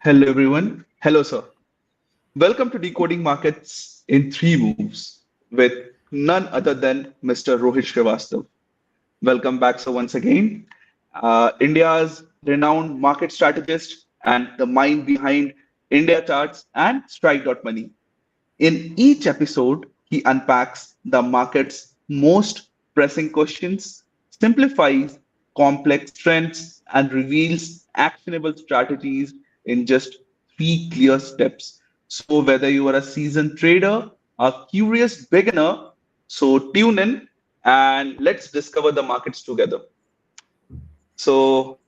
Hello, everyone. Hello, sir. Welcome to Decoding Markets in Three Moves with none other than Mr. Rohit Srivastava. Welcome back, sir, once again. India's renowned market strategist and the mind behind Indiacharts and Strike.money. In each episode, he unpacks the market's most pressing questions, simplifies complex trends, and reveals actionable strategies in just three clear steps. So, whether you are a seasoned trader, a curious beginner, so tune in and let's discover the markets together. So,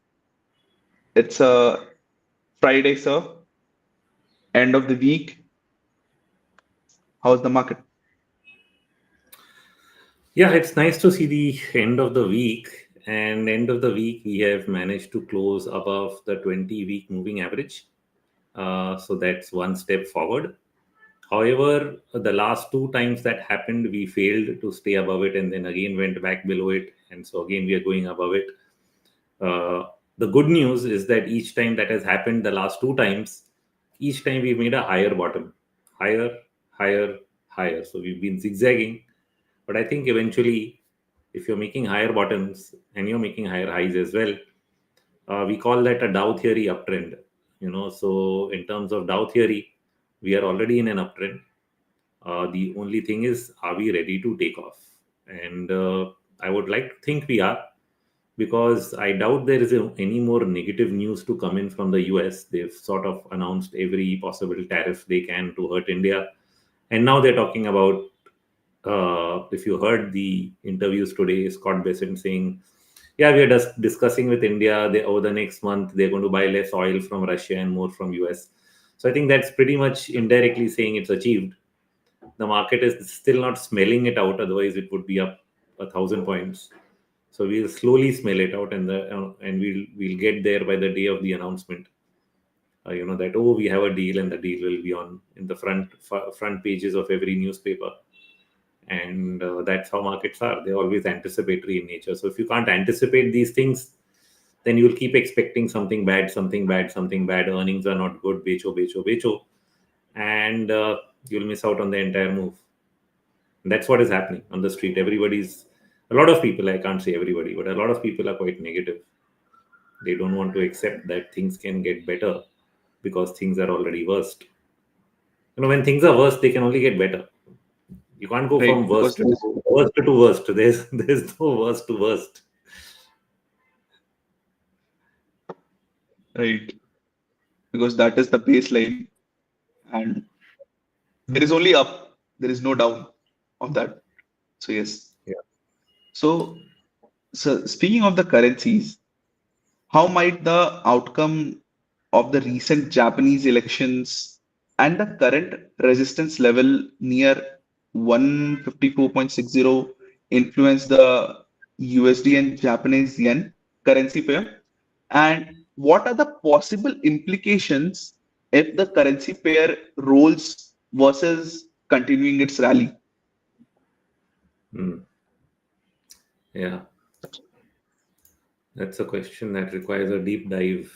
it's a Friday, sir, end of the week. How's the market? Yeah, it's nice to see the end of the week. And end of the week, we have managed to close above the 20-week moving average. So that's one step forward. However, the last two times that happened, we failed to stay above it and then again went back below it. And so again, we are going above it. The good news is that each time that has happened, the last two times, each time we made a higher bottom, higher, higher, higher. So we've been zigzagging, but I think eventually, if you're making higher bottoms and you're making higher highs as well, we call that a Dow theory uptrend. So in terms of Dow theory, we are already in an uptrend. The only thing is, are we ready to take off? And I would like to think we are, because I doubt there is any more negative news to come in from the US. They've sort of announced every possible tariff they can to hurt India. And now they're talking about, if you heard the interviews today, Scott Bessent saying, yeah, we are just discussing with India. Over the next month, they're going to buy less oil from Russia and more from US. So I think that's pretty much indirectly saying it's achieved. The market is still not smelling it out. Otherwise, it would be up 1,000 points. So we'll slowly smell it out, and we'll get there by the day of the announcement. That we have a deal, and the deal will be on in the front pages of every newspaper. And that's how markets are. They're always anticipatory in nature. So if you can't anticipate these things, then you'll keep expecting something bad, something bad, something bad. Earnings are not good, becho, becho, becho, and you'll miss out on the entire move. And that's what is happening on the street. A lot of people, I can't say everybody, but a lot of people are quite negative. They don't want to accept that things can get better because things are already worst. When things are worst, they can only get better. You can't go from Right, because worst to worst. There's no worst to worst. right, because that is the baseline, and there is only up, there is no down on that. So yes. Yeah. So, so speaking of the currencies, how might the outcome of the recent Japanese elections and the current resistance level near 154.60 influence the USD and Japanese yen currency pair? And what are the possible implications if the currency pair rolls versus continuing its rally? Hmm. Yeah. That's a question that requires a deep dive.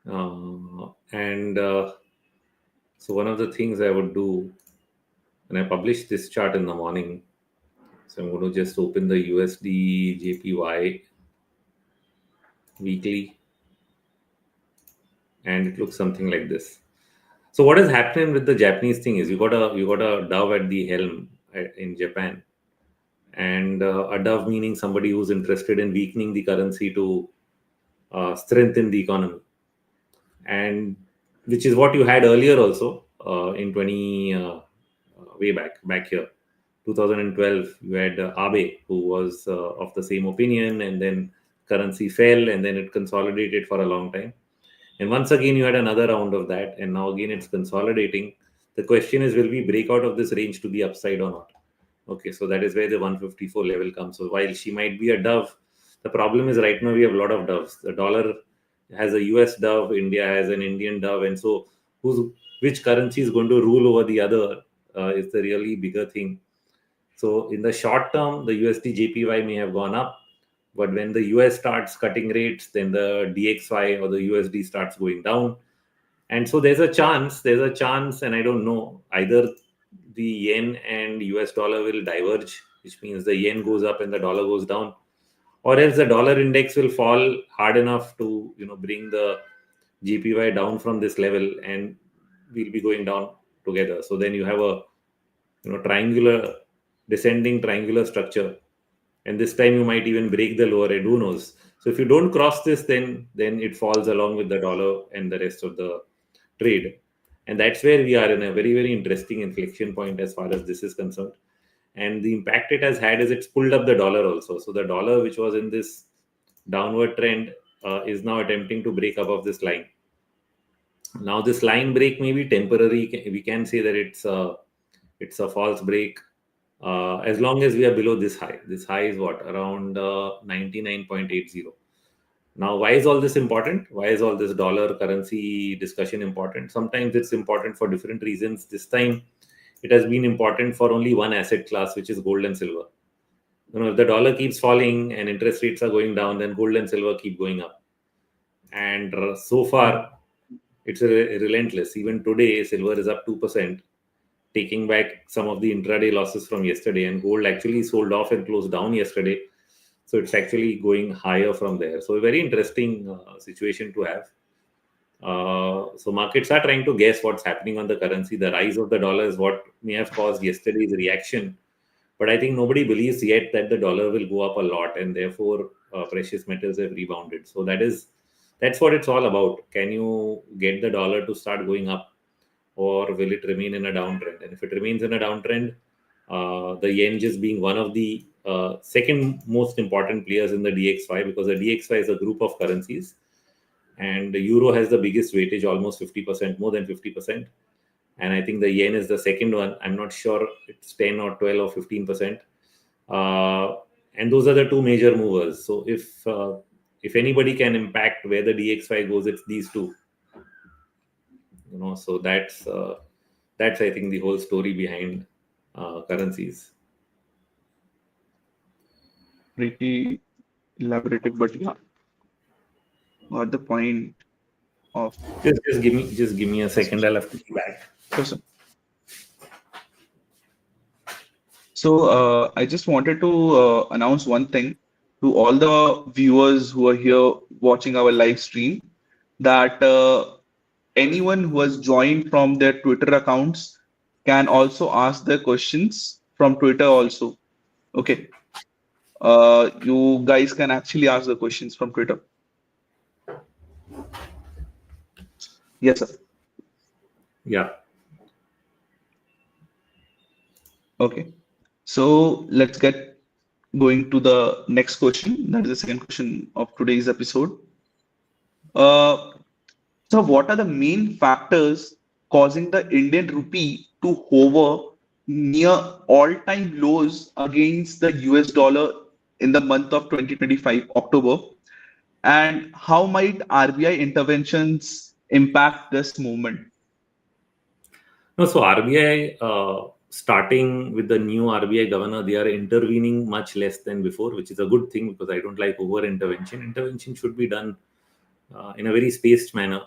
And so one of the things I would do, and I published this chart in the morning. So I'm going to just open the USD JPY weekly, and it looks something like this. So what is happening with the Japanese thing is you got a dove at the helm in Japan, and a dove meaning somebody who's interested in weakening the currency to strengthen the economy, and which is what you had earlier also in 20 way back here 2012. You had Abe, who was of the same opinion, and then currency fell, and then it consolidated for a long time. And once again, you had another round of that, and now again it's consolidating. The question is, will we break out of this range to the upside or not? Okay, so that is where the 154 level comes. So while she might be a dove, the problem is right now we have a lot of doves. The dollar has a US dove, India has an Indian dove, and so which currency is going to rule over the other is the really bigger thing. So in the short term, the USD JPY may have gone up, but when the US starts cutting rates, then the DXY or the USD starts going down. And so there's a chance, and I don't know, either the yen and US dollar will diverge, which means the yen goes up and the dollar goes down, or else the dollar index will fall hard enough to bring the GPY down from this level, and we'll be going down together. So then you have a triangular, descending triangular structure, and this time you might even break the lower end. Who knows? So if you don't cross this, then it falls along with the dollar and the rest of the trade, and that's where we are in a very, very interesting inflection point as far as this is concerned. And the impact it has had is it's pulled up the dollar also. So the dollar, which was in this downward trend, is now attempting to break above this line. Now this line break may be temporary. We can say that it's a false break, as long as we are below this high. This high is what, around 99.80. Now, why is all this important? Why is all this dollar currency discussion important? Sometimes it's important for different reasons. This time, it has been important for only one asset class, which is gold and silver. If the dollar keeps falling and interest rates are going down, then gold and silver keep going up. And so far, it's relentless. Even today, silver is up 2%, taking back some of the intraday losses from yesterday. And gold actually sold off and closed down yesterday. So it's actually going higher from there. So a very interesting situation to have. So markets are trying to guess what's happening on the currency. The rise of the dollar is what may have caused yesterday's reaction. But I think nobody believes yet that the dollar will go up a lot, and therefore precious metals have rebounded. So that's what it's all about. Can you get the dollar to start going up, or will it remain in a downtrend? And if it remains in a downtrend, the yen just being one of the second most important players in the DXY, because the DXY is a group of currencies, and the euro has the biggest weightage, almost 50%, more than 50%. And I think the yen is the second one. I'm not sure it's 10 or 12 or 15%. And those are the two major movers. So if anybody can impact where the DXY goes, it's these two. So that's I think the whole story behind currencies. Pretty elaborative, but yeah, got the point of. Just give me a second. I'll have to be back. Sure, sir. So I just wanted to announce one thing to all the viewers who are here watching our live stream, that anyone who has joined from their Twitter accounts can also ask their questions from Twitter also. Okay. You guys can actually ask the questions from Twitter. Yes, sir. Yeah. Okay. So let's get going to the next question. That is the second question of today's episode. So what are the main factors causing the Indian rupee to hover near all-time lows against the US dollar in the month of 2025, October? And how might RBI interventions impact this movement? No, so RBI, starting with the new RBI governor, they are intervening much less than before, which is a good thing, because I don't like over intervention. Intervention should be done in a very spaced manner,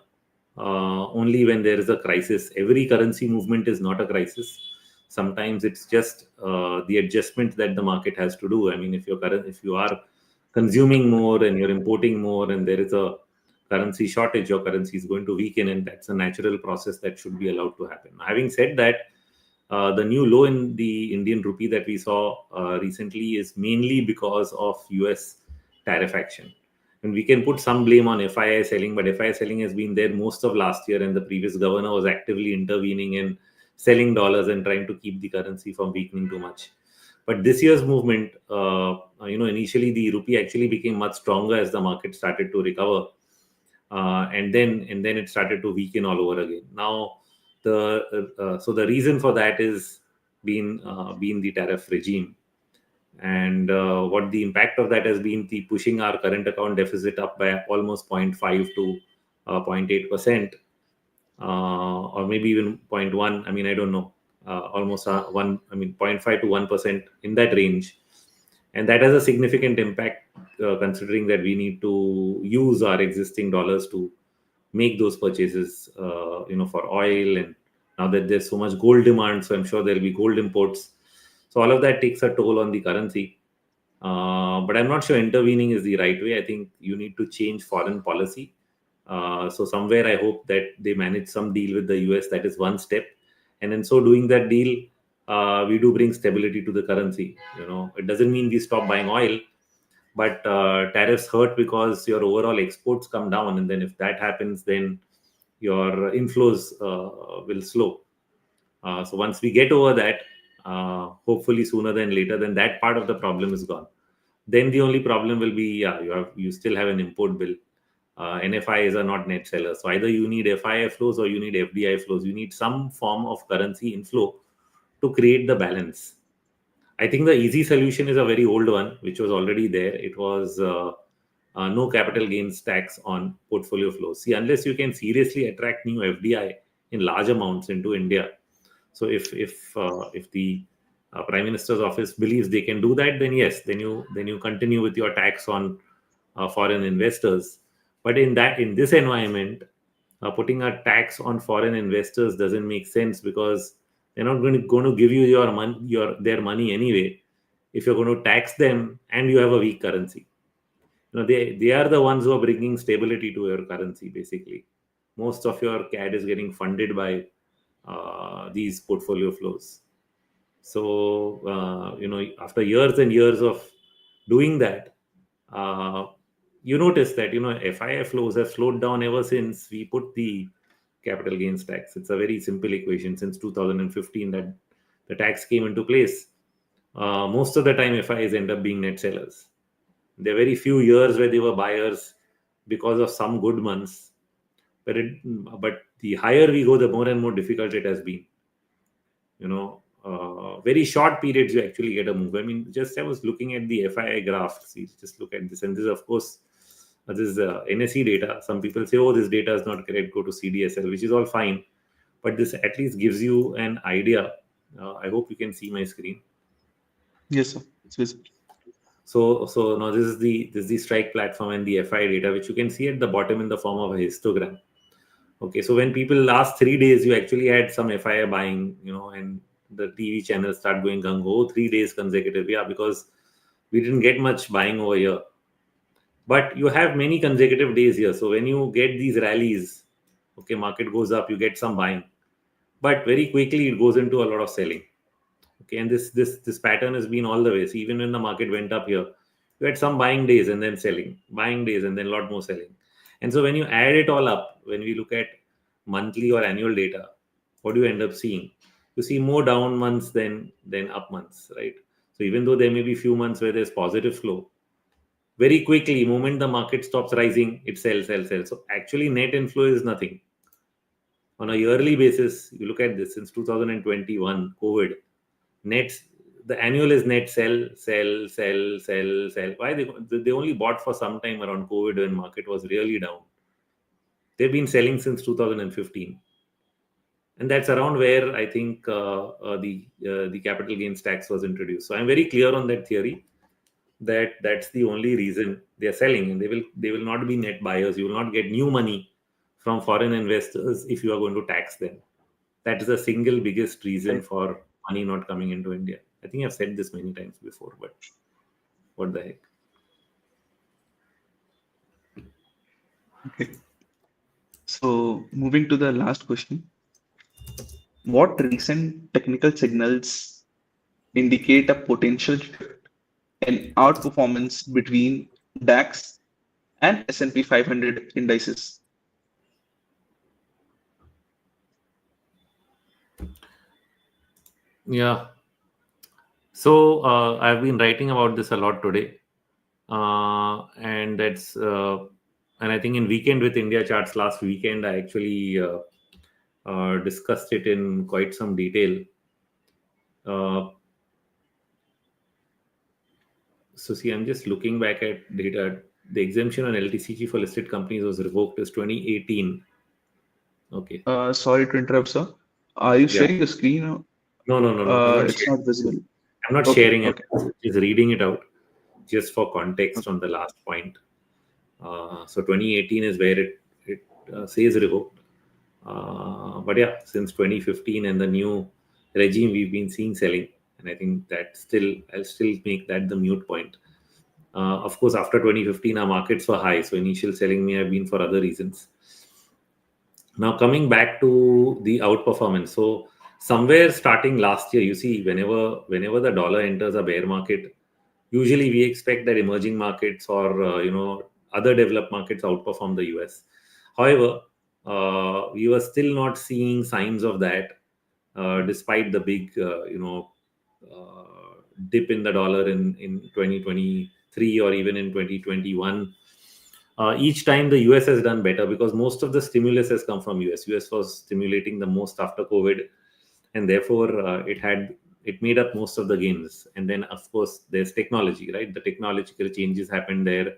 only when there is a crisis. Every currency movement is not a crisis. Sometimes it's just the adjustment that the market has to do. I mean, if you are consuming more and you're importing more, and there is a currency shortage, your currency is going to weaken, and that's a natural process that should be allowed to happen. Having said that, the new low in the Indian rupee that we saw recently is mainly because of US tariff action. And we can put some blame on FII selling, but FII selling has been there most of last year, and the previous governor was actively intervening and selling dollars and trying to keep the currency from weakening too much. But this year's movement, initially the rupee actually became much stronger as the market started to recover, and then it started to weaken all over again. Now, so the reason for that is been the tariff regime. And what the impact of that has been, the pushing our current account deficit up by almost 0.5 to 0.8%, or maybe even 0.1. I mean, I don't know, almost 0.5 to 1%, in that range. And that has a significant impact, considering that we need to use our existing dollars to make those purchases, for oil. And now that there's so much gold demand, so I'm sure there'll be gold imports. So all of that takes a toll on the currency. But I'm not sure intervening is the right way. I think you need to change foreign policy. So somewhere I hope that they manage some deal with the US. That is one step. And in so doing that deal, we do bring stability to the currency. It doesn't mean we stop buying oil, but tariffs hurt because your overall exports come down. And then if that happens, then your inflows will slow. So once we get over that, hopefully sooner than later, then that part of the problem is gone. Then the only problem will be, you still have an import bill. NFIs are not net sellers. So either you need FII flows or you need FDI flows. You need some form of currency inflow to create the balance. I think the easy solution is a very old one, which was already there. It was no capital gains tax on portfolio flows. See, unless you can seriously attract new FDI in large amounts into India. So if the Prime Minister's office believes they can do that, then yes, then you continue with your tax on foreign investors. But in this environment, putting a tax on foreign investors doesn't make sense, because they're not going to give you their money anyway. If you're going to tax them and you have a weak currency, they are the ones who are bringing stability to your currency. Basically, most of your CAD is getting funded by these portfolio flows. So after years and years of doing that, you notice that FII flows have slowed down ever since we put the capital gains tax. It's a very simple equation. Since 2015 that the tax came into place, most of the time FIIs end up being net sellers. There are very few years where they were buyers because of some good months, but the higher we go, the more and more difficult it has been. Very short periods you actually get a move. I mean, I was looking at the FII graph. See, just look at this, and this, of course, this is NSE data. Some people say, "Oh, this data is not correct. Go to CDSL," which is all fine, but this at least gives you an idea. I hope you can see my screen. Yes, sir. It's visible. So now this is the strike platform and the FI data, which you can see at the bottom in the form of a histogram. Okay, so when people last 3 days, you actually had some FII buying, and the TV channels start going gung-ho, 3 days consecutive. Yeah, because we didn't get much buying over here. But you have many consecutive days here. So when you get these rallies, okay, market goes up, you get some buying. But very quickly it goes into a lot of selling. Okay, and this pattern has been all the way. So even when the market went up here, you had some buying days and then selling, buying days and then a lot more selling. And so when you add it all up, when we look at monthly or annual data, what do you end up seeing? You see more down months than up months, right? So even though there may be few months where there's positive flow, very quickly, moment the market stops rising, it sells. So actually net inflow is nothing. On a yearly basis, you look at this since 2021, COVID, the annual is net sell. Why? They only bought for some time around COVID when market was really down. They've been selling since 2015. And that's around where I think the capital gains tax was introduced. So I'm very clear on that theory, that's the only reason they're selling, and they will not be net buyers. You will not get new money from foreign investors if you are going to tax them. That is the single biggest reason for money not coming into India. I think I've said this many times before, but what the heck. Okay. So moving to the last question. What recent technical signals indicate a potential shift in outperformance between DAX and S&P 500 indices? Yeah. So I've been writing about this a lot today, and that's and I think in Weekend with India Charts last weekend, I actually discussed it in quite some detail. So see, I'm just looking back at data. The exemption on LTCG for listed companies was revoked as 2018. Okay. Sorry to interrupt, sir. Are you Yeah. sharing the screen? No. I'm not It's sharing. not visible. I'm not Okay, sharing it. okay. Just reading it out, just for context on the last point. So 2018 is where says revoked. But yeah, since 2015 and the new regime, we've been seeing selling, and I think that I'll still make that the mute point. Of course, after 2015, our markets were high, so initial selling may have been for other reasons. Now, coming back to the outperformance, so somewhere starting last year, you see, whenever the dollar enters a bear market, usually we expect that emerging markets or other developed markets outperform the US. However, we were still not seeing signs of that, despite the big dip in the dollar in 2023 or even in 2021. Each time the US has done better because most of the stimulus has come from US. US was stimulating the most after COVID, and therefore it made up most of the gains. And then of course there's technology, right? The technological changes happened there.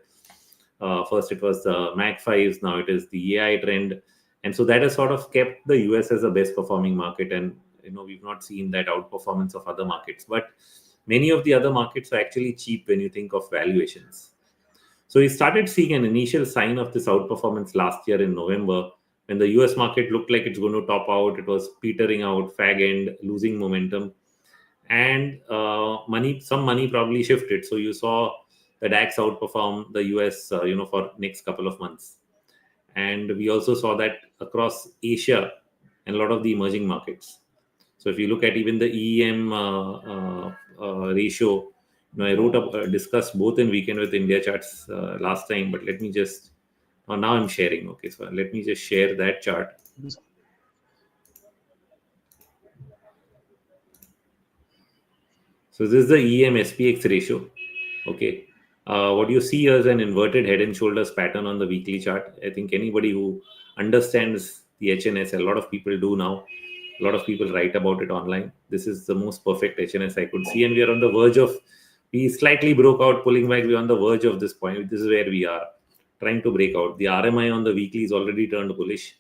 First it was the Mac 5s, now it is the AI trend, and so that has sort of kept the US as the best performing market. And we've not seen that outperformance of other markets, but many of the other markets are actually cheap when you think of valuations. So we started seeing an initial sign of this outperformance last year in November, when the US market looked like it's going to top out. It was petering out, fag end, losing momentum, and some money probably shifted. So you saw the DAX outperform the US, for next couple of months, and we also saw that across Asia and a lot of the emerging markets. So if you look at even the EM ratio, I discussed both in Weekend with India Charts last time, but let me just now I'm sharing. Okay, so let me just share that chart. So this is the EM SPX ratio. Okay, what you see here is an inverted head and shoulders pattern on the weekly chart. I think anybody who understands the HNS, a lot of people do now. A lot of people write about it online. This is the most perfect HNS I could see, and we are on the verge of. We slightly broke out, pulling back. We're on the verge of this point. This is where we are, trying to break out. The RMI on the weekly is already turned bullish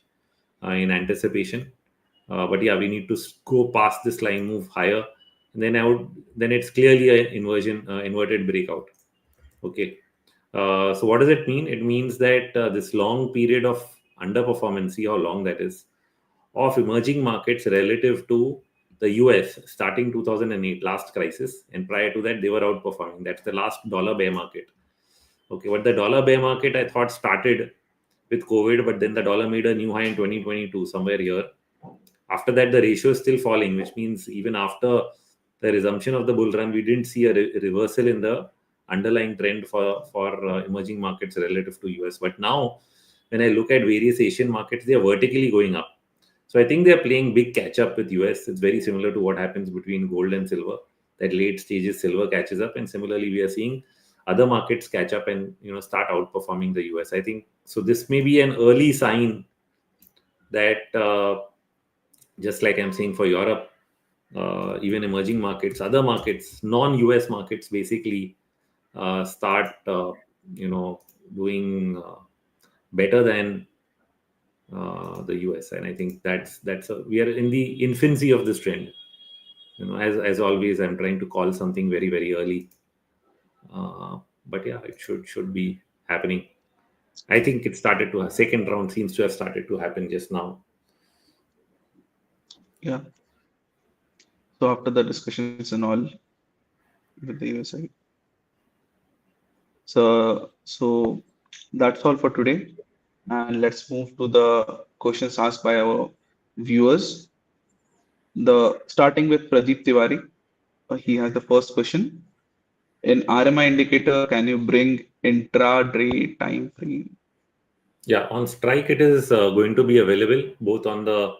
in anticipation. But yeah, we need to go past this line, move higher, and then it's clearly an inverted breakout. Okay. So what does it mean? It means that this long period of underperformance, see how long that is, of emerging markets relative to the US starting 2008, last crisis, and prior to that they were outperforming. That's the last dollar bear market. Okay, but the dollar bear market I thought started with COVID, but then the dollar made a new high in 2022, somewhere here. After that, the ratio is still falling, which means even after the resumption of the bull run, we didn't see a reversal in the underlying trend for emerging markets relative to US. But now, when I look at various Asian markets, they are vertically going up. So I think they are playing big catch up with US. It's very similar to what happens between gold and silver. That late stages silver catches up, and similarly we are seeing other markets catch up and start outperforming the US. I think so. This may be an early sign that just like I'm saying for Europe, even emerging markets, other markets, non-US markets, basically start doing better than the US. And I think we are in the infancy of this trend. As always, I'm trying to call something very, very early, but yeah, it should be happening. I think it started to. Second round seems to have started to happen just now. Yeah. So after the discussions and all with the USA. So that's all for today. And let's move to the questions asked by our viewers. Starting with Pradeep Tiwari. He has the first question. In RMI indicator, can you bring intraday time frame? Yeah, on Strike, it is going to be available both on the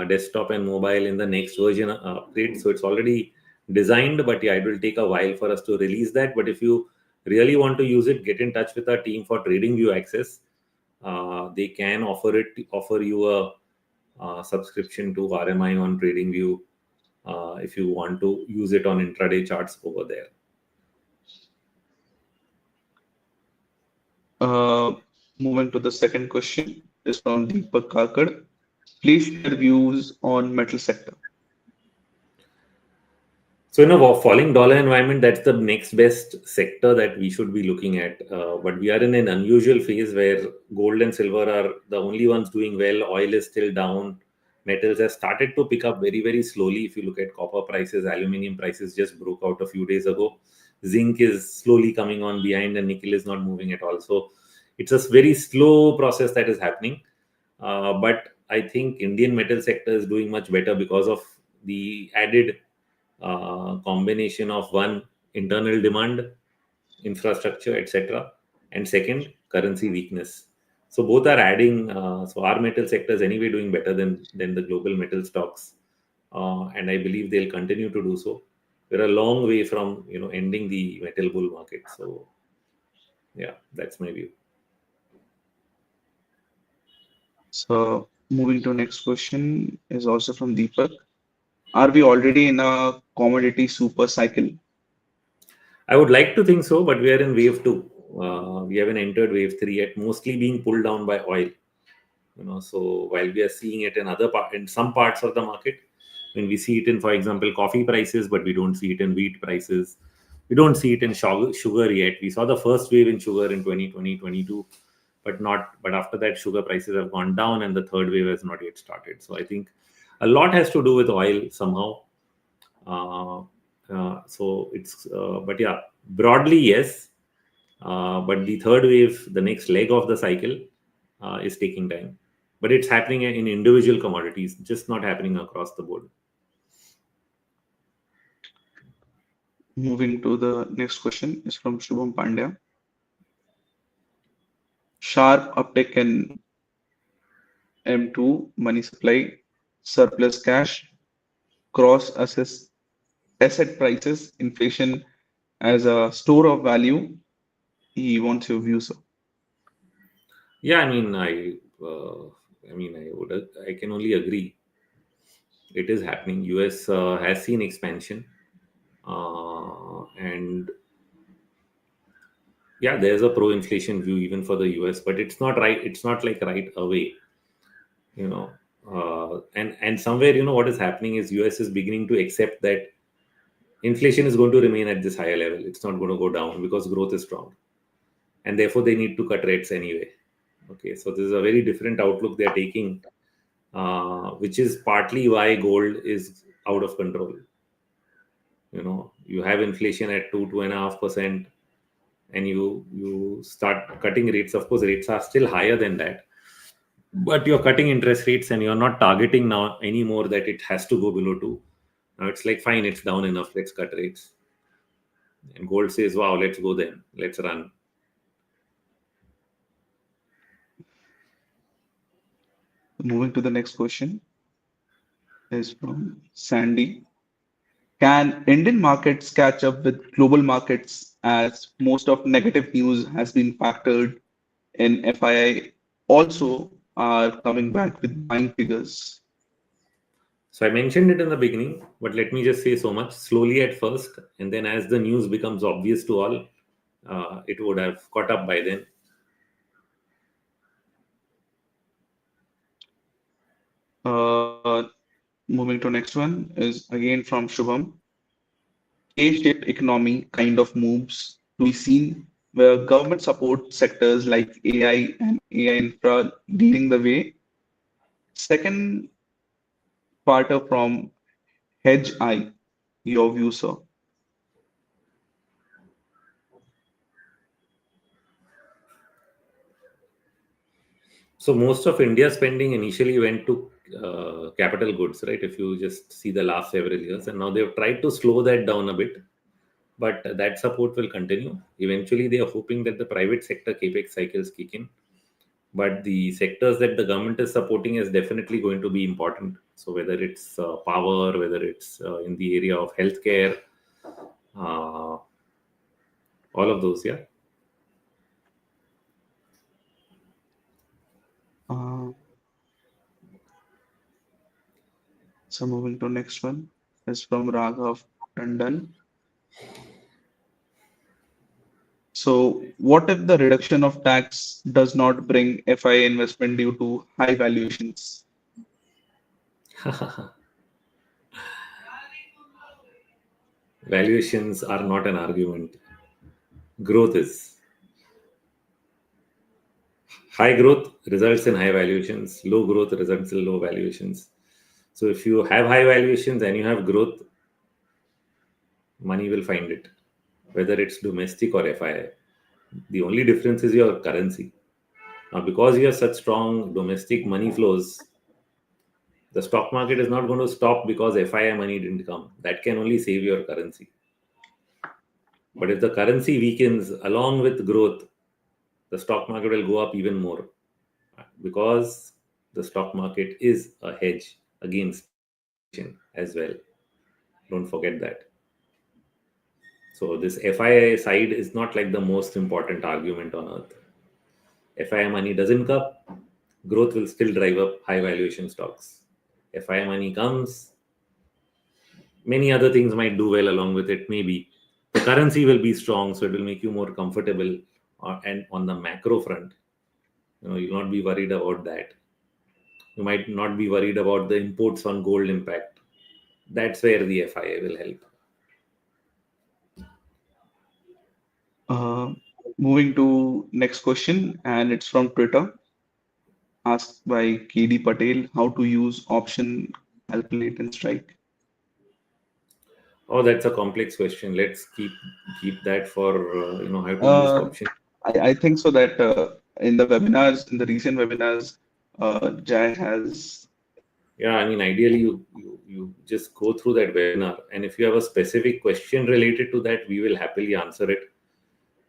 desktop and mobile in the next version upgrade. So it's already designed, but yeah, it will take a while for us to release that. But if you really want to use it, get in touch with our team for TradingView access. They can offer you a subscription to RMI on TradingView if you want to use it on intraday charts over there. Moving to the second question is from Deepak Kakad. Please share views on metal sector. So in a falling dollar environment, that's the next best sector that we should be looking at. But we are in an unusual phase where gold and silver are the only ones doing well. Oil is still down. Metals have started to pick up very, very slowly. If you look at copper prices, aluminum prices just broke out a few days ago. Zinc is slowly coming on behind, and nickel is not moving at all. So it's a very slow process that is happening. But I think Indian metal sector is doing much better because of the added combination of one, internal demand, infrastructure, etc., and second, currency weakness. So both are adding. So our metal sector is anyway doing better than the global metal stocks, and I believe they'll continue to do so. We're a long way from ending the metal bull market. So yeah, that's my view. So moving to next question is also from Deepak. Are we already in a commodity super cycle? I would like to think so, but we are in wave two. We haven't entered wave three yet, mostly being pulled down by oil. So while we are seeing it in some parts of the market, when we see it in, for example, coffee prices, but we don't see it in wheat prices, we don't see it in sugar yet. We saw the first wave in sugar in 2020, 22, but after that sugar prices have gone down and the third wave has not yet started. So I think a lot has to do with oil somehow. So it's but yeah, broadly yes, but the third wave, the next leg of the cycle, is taking time, but it's happening in individual commodities, just not happening across the board. Moving to the next question is from Shubham Pandya. Sharp uptick in M2 money supply, surplus cash, cross assess asset prices, inflation as a store of value. He wants your views. Yeah, I can only agree. It is happening. US has seen expansion, and yeah, there's a pro-inflation view even for the US, but it's not right. It's not like right away, you know. And somewhere, what is happening is US is beginning to accept that inflation is going to remain at this higher level. It's not going to go down because growth is strong, and therefore they need to cut rates anyway. Okay, so this is a very different outlook they're taking, which is partly why gold is out of control. You have inflation at 2.5%, and you start cutting rates. Of course, rates are still higher than that, but you're cutting interest rates and you're not targeting now anymore that it has to go below 2. Now it's like, fine, it's down enough, let's cut rates. And gold says, wow, let's go then, let's run. Moving to the next question is from Sandy. Can Indian markets catch up with global markets as most of negative news has been factored in FII also are coming back with buying figures? So I mentioned it in the beginning, but let me just say so much. Slowly at first, and then as the news becomes obvious to all, it would have caught up by then. Moving to next one is again from Shubham. K-shaped economy kind of moves to be seen where government support sectors like AI and AI infra leading the way. Second part are from Hedge Eye, your view, sir. So most of India's spending initially went to capital goods, right? If you just see the last several years, and now they've tried to slow that down a bit, but that support will continue. Eventually, they are hoping that the private sector capex cycles kick in, but the sectors that the government is supporting is definitely going to be important. So whether it's power, whether it's in the area of healthcare, all of those, yeah. Uh, so moving to next one is from Raghav Tandon. So what if the reduction of tax does not bring FII investment due to high valuations? Valuations are not an argument. Growth is. High growth results in high valuations. Low growth results in low valuations. So if you have high valuations and you have growth, money will find it, whether it's domestic or FII. The only difference is your currency. Now, because you have such strong domestic money flows, the stock market is not going to stop because FII money didn't come. That can only save your currency. But if the currency weakens along with growth, the stock market will go up even more, because the stock market is a hedge against inflation as well. Don't forget that. So this FII side is not like the most important argument on earth. FII money doesn't come, growth will still drive up high valuation stocks. FII money comes, many other things might do well along with it. Maybe the currency will be strong, so it will make you more comfortable. And on the macro front, you'll not be worried about that. You might not be worried about the imports on gold impact. That's where the FIA will help. Uh, Moving to next question, and it's from Twitter, asked by KD Patel, how to use option calculate and strike. Oh, that's a complex question. Let's keep that for how to use Uh, option. I think so that in the webinars, in the recent webinars, Jai has. Yeah, I mean, ideally, you just go through that webinar, and if you have a specific question related to that, we will happily answer it.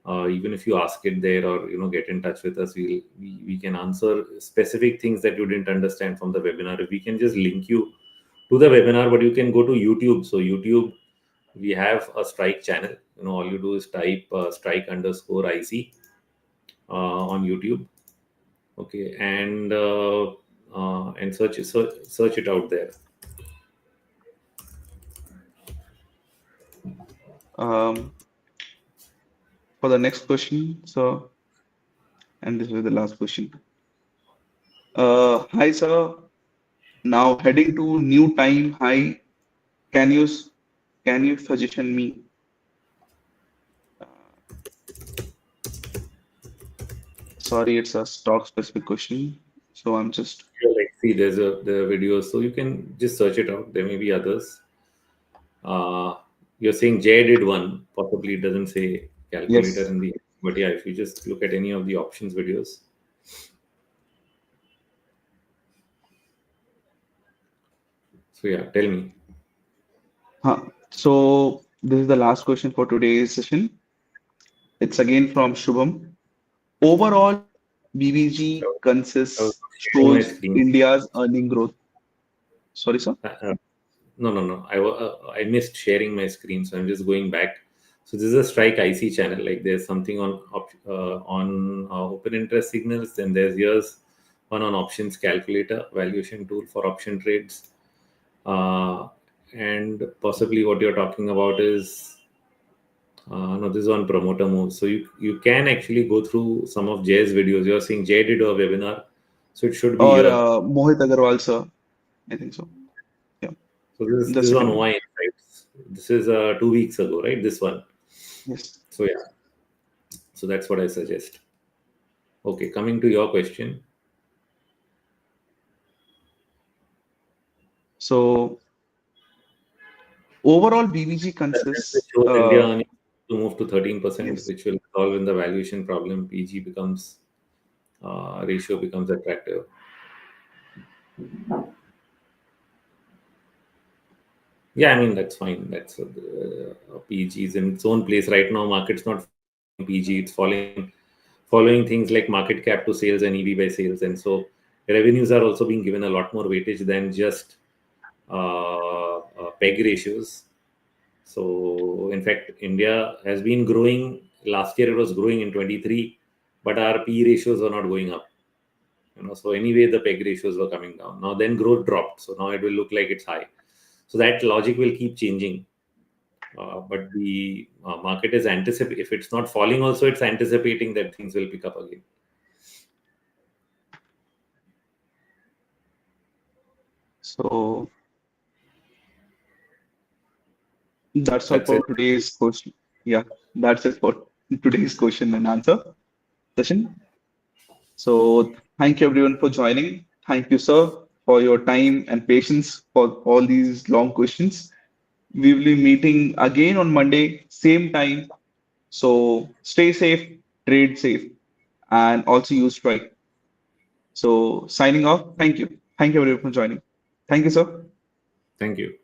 Even if you ask it there, or get in touch with us, we can answer specific things that you didn't understand from the webinar. If we can just link you to the webinar, but you can go to YouTube. So YouTube, we have a strike channel. All you do is type strike_IC on YouTube. Okay, and search it out there. Um, for the next question, so, and this is the last question. Hi, sir. Now heading to new time high. Can you s- can you suggestion me? Sorry, it's a stock specific question. So I'm just Yeah, like, see, there are videos, so you can just search it out. There may be others. Uh, you're saying Jay did one. Possibly it doesn't say calculator yes. in the, but yeah, if you just look at any of the options videos. So yeah, tell me. So this is the last question for today's session. It's again from Shubham. Overall, BBG I was consists sharing my shows screen. India's earning growth. Sorry, sir. No. I missed sharing my screen, so I'm just going back. So this is a strike IC channel. Like, there's something on open interest signals. Then there's yours one on options calculator, valuation tool for option trades. Uh, and possibly what you're talking about is no, this is on promoter move. So you can actually go through some of Jay's videos. You're seeing Jay did a webinar, so it should be Or here. Mohit Agarwal, sir. I think so. Yeah. So this The is on second one. Y Insights. This is 2 weeks ago, right? This one. Yes. So yeah, so that's what I suggest. Okay, coming to your question. So overall, BBG This consists. shows India earnings to move to 13%, Yes. which will solve in the valuation problem. PG becomes ratio becomes attractive. Yeah, I mean, that's fine. That's PG is in its own place right now. Market's not following PG; it's following things like market cap to sales and EV by sales, and so revenues are also being given a lot more weightage than just PEG ratios. So, in fact, India has been growing. Last year, it was growing in 23, but our P ratios are not going up. So anyway, the PEG ratios were coming down. Now, then growth dropped, so now it will look like it's high. So that logic will keep changing. But the market is anticipating. If it's not falling, also it's anticipating that things will pick up again. So That's all That's for it. today's question. Yeah, that's it for today's question and answer session. So thank you everyone for joining. Thank you, sir, for your time and patience for all these long questions. We will be meeting again on Monday, same time. So stay safe, trade safe, and also use strike. So signing off. Thank you. Thank you everyone for joining. Thank you, sir. Thank you.